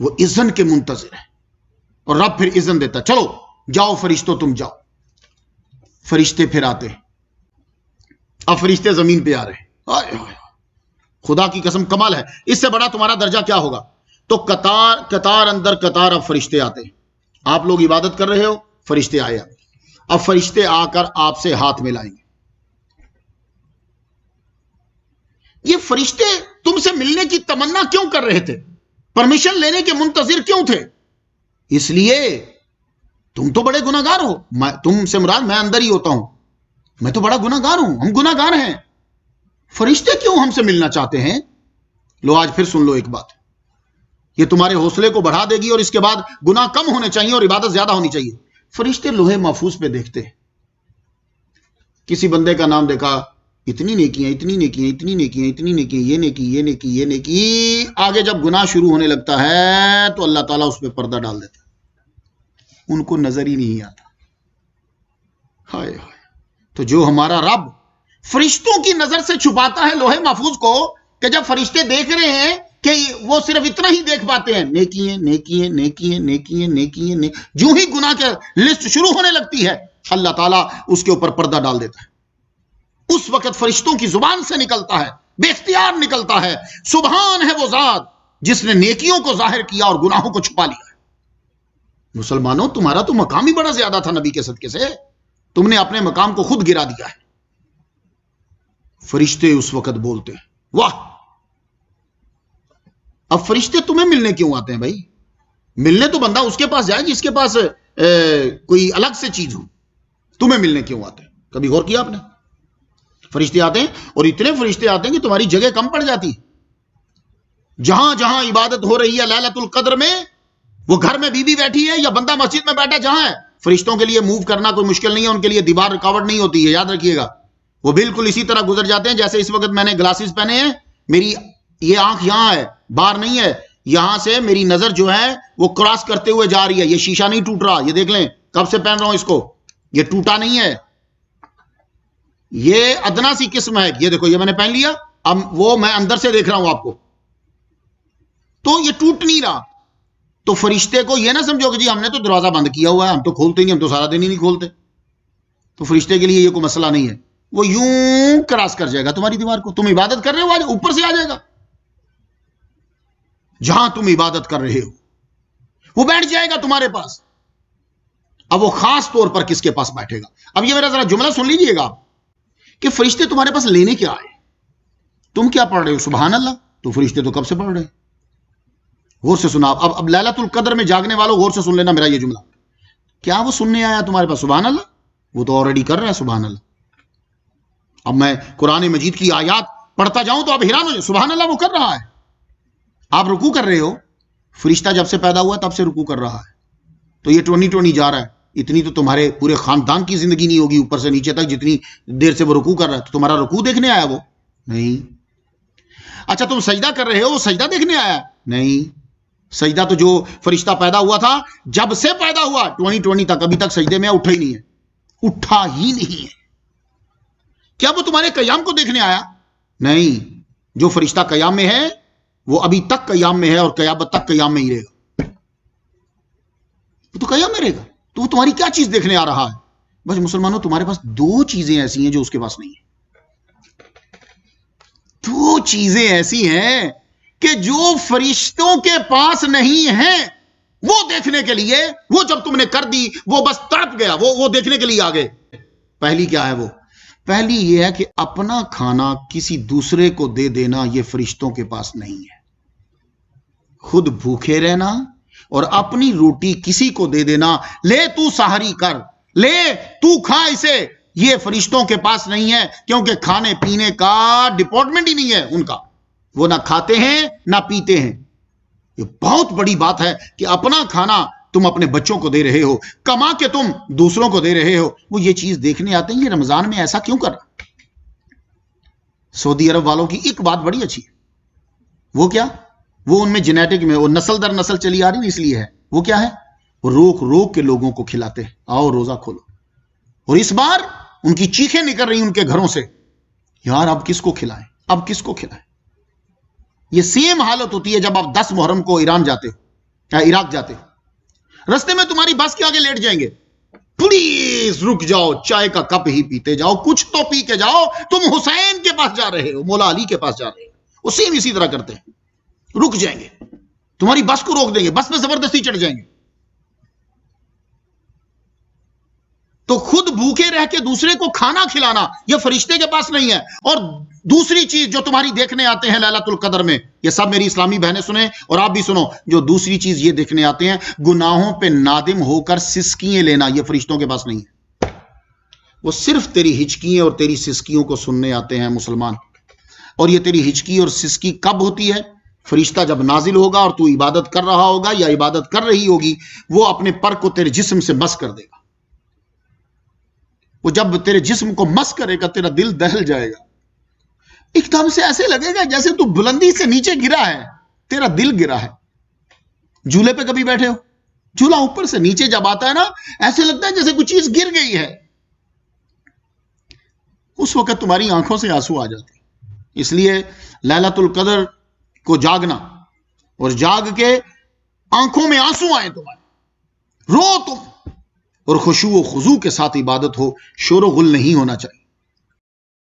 وہ اذن کے منتظر ہے، اور رب پھر اذن دیتا، چلو جاؤ فرشتوں تم جاؤ۔ فرشتے پھر آتے ہیں، اب فرشتے زمین پہ آ رہے ہیں، خدا کی قسم کمال ہے، اس سے بڑا تمہارا درجہ کیا ہوگا؟ تو قطار اندر قطار اب فرشتے آتے ہیں، آپ لوگ عبادت کر رہے ہو، فرشتے آئے، اب فرشتے آ کر آپ سے ہاتھ ملائیں گے۔ یہ فرشتے تم سے ملنے کی تمنا کیوں کر رہے تھے؟ پرمیشن لینے کے منتظر کیوں تھے؟ اس لیے تم تو بڑے گناہگار ہو، تم سے مراد میں اندر ہی ہوتا ہوں، میں تو بڑا گناہگار ہوں، ہم گناہگار ہیں، فرشتے کیوں ہم سے ملنا چاہتے ہیں؟ لو آج پھر سن لو ایک بات، یہ تمہارے حوصلے کو بڑھا دے گی، اور اس کے بعد گناہ کم ہونے چاہیے اور عبادت زیادہ ہونی چاہیے۔ فرشتے لوہے محفوظ پہ دیکھتے ہیں، کسی بندے کا نام دیکھا، اتنی نیکیاں، اتنی نیکیاں، اتنی نیکیاں، اتنی نیکیاں، یہ نیکی، یہ نیکی، یہ نیکی، آگے جب گناہ شروع ہونے لگتا ہے تو اللہ تعالیٰ اس پہ پردہ ڈال دیتا ہے، ان کو نظر ہی نہیں آتا۔ ہائے ہائے، تو جو ہمارا رب فرشتوں کی نظر سے چھپاتا ہے لوہے محفوظ کو، کہ جب فرشتے دیکھ رہے ہیں کہ وہ صرف اتنا ہی دیکھ پاتے ہیں، نیکیاں نیکیاں نیکیاں نیکیاں نیکیاں، جو ہی گناہ کی لسٹ شروع ہونے لگتی ہے اللہ تعالیٰ اس کے اوپر پردہ ڈال دیتا ہے۔ اس وقت فرشتوں کی زبان سے نکلتا ہے، بے اختیار نکلتا ہے، سبحان ہے وہ ذات جس نے نیکیوں کو ظاہر کیا اور گناہوں کو چھپا لیا ہے۔ مسلمانوں، تمہارا تو مقام ہی بڑا زیادہ تھا نبی کے صدقے سے، تم نے اپنے مقام کو خود گرا دیا ہے۔ فرشتے اس وقت بولتے ہیں، واہ! اب فرشتے تمہیں ملنے کیوں آتے ہیں بھائی؟ ملنے تو بندہ اس کے پاس جائے جس کے پاس کوئی الگ سے چیز ہو، تمہیں ملنے کیوں آتے ہیں؟ کبھی غور کیا آپ نے؟ فرشتے آتے ہیں، اور اتنے فرشتے آتے ہیں کہ تمہاری جگہ کم پڑ جاتی ہے۔ جہاں جہاں عبادت ہو رہی ہے لیلۃ القدر میں، وہ گھر میں بیوی بیٹھی ہے یا بندہ مسجد میں بیٹھا، جہاں ہے، فرشتوں کے لیے موو کرنا کوئی مشکل نہیں ہے، ان کے لیے دیوار رکاوٹ نہیں ہوتی ہے، یاد رکھیے گا۔ وہ بالکل اسی طرح گزر جاتے ہیں جیسے اس وقت میں نے گلاسز پہنے ہیں، میری یہ آنکھ یہاں ہے، باہر نہیں ہے، یہاں سے میری نظر جو ہے وہ کراس کرتے ہوئے جا رہی ہے، یہ شیشہ نہیں ٹوٹ رہا، یہ دیکھ لیں کب سے پہن رہا ہوں اس کو، یہ ٹوٹا نہیں ہے، یہ ادنا سی قسم ہے، یہ دیکھو یہ میں نے پہن لیا، اب وہ میں اندر سے دیکھ رہا ہوں آپ کو، تو یہ ٹوٹ نہیں رہا۔ تو فرشتے کو یہ نہ سمجھو کہ جی ہم نے تو دروازہ بند کیا ہوا ہے، ہم تو کھولتے نہیں، ہم تو سارا دن ہی نہیں کھولتے، تو فرشتے کے لیے یہ کوئی مسئلہ نہیں ہے، وہ یوں کراس کر جائے گا تمہاری دیوار کو، تم عبادت کر رہے ہو اوپر سے آ جائے گا، جہاں تم عبادت کر رہے ہو وہ بیٹھ جائے گا تمہارے پاس۔ اب وہ خاص طور پر کس کے پاس بیٹھے گا؟ اب یہ میرا ذرا جملہ سن لیجئے گا کہ فرشتے تمہارے پاس لینے کیا آئے؟ تم کیا پڑھ رہے ہو؟ سبحان اللہ، تو فرشتے تو کب سے پڑھ رہے ہیں، غور سے سنا۔ اب لیلۃ القدر میں جاگنے والوں غور سے سن لینا میرا یہ جملہ، کیا وہ سننے آیا تمہارے پاس سبحان اللہ؟ وہ تو آلریڈی کر رہا ہے سبحان اللہ۔ اب میں قرآن مجید کی آیات پڑھتا جاؤں تو اب حیران ہو جائے، سبحان اللہ وہ کر رہا ہے۔ آپ رکوع کر رہے ہو، فرشتہ جب سے پیدا ہوا تب سے رکوع کر رہا ہے، تو یہ ٹونی ٹونی جا رہا ہے، اتنی تو تمہارے پورے خاندان کی زندگی نہیں ہوگی اوپر سے نیچے تک جتنی دیر سے وہ رکوع کر رہا ہے، تو تمہارا رکوع دیکھنے آیا وہ؟ نہیں۔ اچھا تم سجدہ کر رہے ہو، وہ سجدہ دیکھنے آیا؟ نہیں۔ سجدہ تو جو فرشتہ پیدا ہوا تھا جب سے پیدا ہوا 2020 تک ابھی تک سجدے میں اٹھا ہی نہیں ہے، اٹھا ہی نہیں ہے۔ کیا وہ تمہارے قیام کو دیکھنے آیا؟ نہیں۔ جو فرشتہ قیام میں ہے وہ ابھی تک قیام میں ہے اور قیامت تک قیام میں ہی رہے گا، وہ تو قیام میں رہے گا، تو وہ تمہاری کیا چیز دیکھنے آ رہا ہے؟ بس مسلمانوں تمہارے پاس دو چیزیں ایسی ہیں جو اس کے پاس نہیں ہیں، دو چیزیں ایسی ہیں کہ جو فرشتوں کے پاس نہیں ہیں، وہ دیکھنے کے لیے، وہ جب تم نے کر دی وہ بس تڑپ گیا، وہ دیکھنے کے لیے آ گئے۔ پہلی کیا ہے وہ؟ پہلی یہ ہے کہ اپنا کھانا کسی دوسرے کو دے دینا، یہ فرشتوں کے پاس نہیں ہے۔ خود بھوکے رہنا اور اپنی روٹی کسی کو دے دینا، لے تو سحری کر، لے تو کھا اسے، یہ فرشتوں کے پاس نہیں ہے، کیونکہ کھانے پینے کا ڈپارٹمنٹ ہی نہیں ہے ان کا، وہ نہ کھاتے ہیں نہ پیتے ہیں۔ یہ بہت بڑی بات ہے کہ اپنا کھانا تم اپنے بچوں کو دے رہے ہو، کما کے تم دوسروں کو دے رہے ہو، وہ یہ چیز دیکھنے آتے ہیں یہ رمضان میں ایسا کیوں کر رہا؟ سعودی عرب والوں کی ایک بات بڑی اچھی ہے، وہ کیا؟ وہ ان میں جینیٹک میں وہ نسل در نسل چلی آ رہی ہے، اس لیے ہے، وہ کیا ہے؟ وہ روک روک کے لوگوں کو کھلاتے ہیں، آؤ روزہ کھولو، اور اس بار ان کی چیخیں نکل رہی ان کے گھروں سے، یار اب کس کو کھلائیں، اب کس کو کھلائیں۔ یہ سیم حالت ہوتی ہے جب آپ 10 محرم کو ایران جاتے ہو، عراق جاتے ہو، رستے میں تمہاری بس کے آگے لیٹ جائیں گے، پلیز رک جاؤ، چائے کا کپ ہی پیتے جاؤ، کچھ تو پی کے جاؤ، تم حسین کے پاس جا رہے ہو، مولا علی کے پاس جا رہے ہو۔ وہ سیم اسی طرح کرتے ہیں، رک جائیں گے، تمہاری بس کو روک دیں گے، بس میں زبردستی چڑھ جائیں گے۔ تو خود بھوکے رہ کے دوسرے کو کھانا کھلانا یہ فرشتے کے پاس نہیں ہے۔ اور دوسری چیز جو تمہاری دیکھنے آتے ہیں لیلۃ القدر میں، یہ سب میری اسلامی بہنیں سنیں اور آپ بھی سنو، جو دوسری چیز یہ دیکھنے آتے ہیں، گناہوں پہ نادم ہو کر سسکیاں لینا، یہ فرشتوں کے پاس نہیں ہے۔ وہ صرف تیری ہچکیاں اور تیری سسکیوں کو سننے آتے ہیں مسلمان۔ اور یہ تیری ہچکی اور سسکی کب ہوتی ہے؟ فرشتہ جب نازل ہوگا اور تو عبادت کر رہا ہوگا یا عبادت کر رہی ہوگی، وہ اپنے پر کو تیرے جسم سے مس کر دے گا۔ وہ جب تیرے جسم کو مس کرے گا، تیرا دل دہل جائے گا، ایک دم سے ایسے لگے گا جیسے تو بلندی سے نیچے گرا ہے، تیرا دل گرا ہے۔ جھولے پہ کبھی بیٹھے ہو، جھولا اوپر سے نیچے جب آتا ہے نا، ایسے لگتا ہے جیسے کوئی چیز گر گئی ہے، اس وقت تمہاری آنکھوں سے آنسو آ جاتے۔ اس لیے لیلۃ القدر کو جاگنا، اور جاگ کے آنکھوں میں آنسو آئے تمہارے، رو تم، اور خشوع و خضوع کے ساتھ عبادت ہو، شور و غل نہیں ہونا چاہیے۔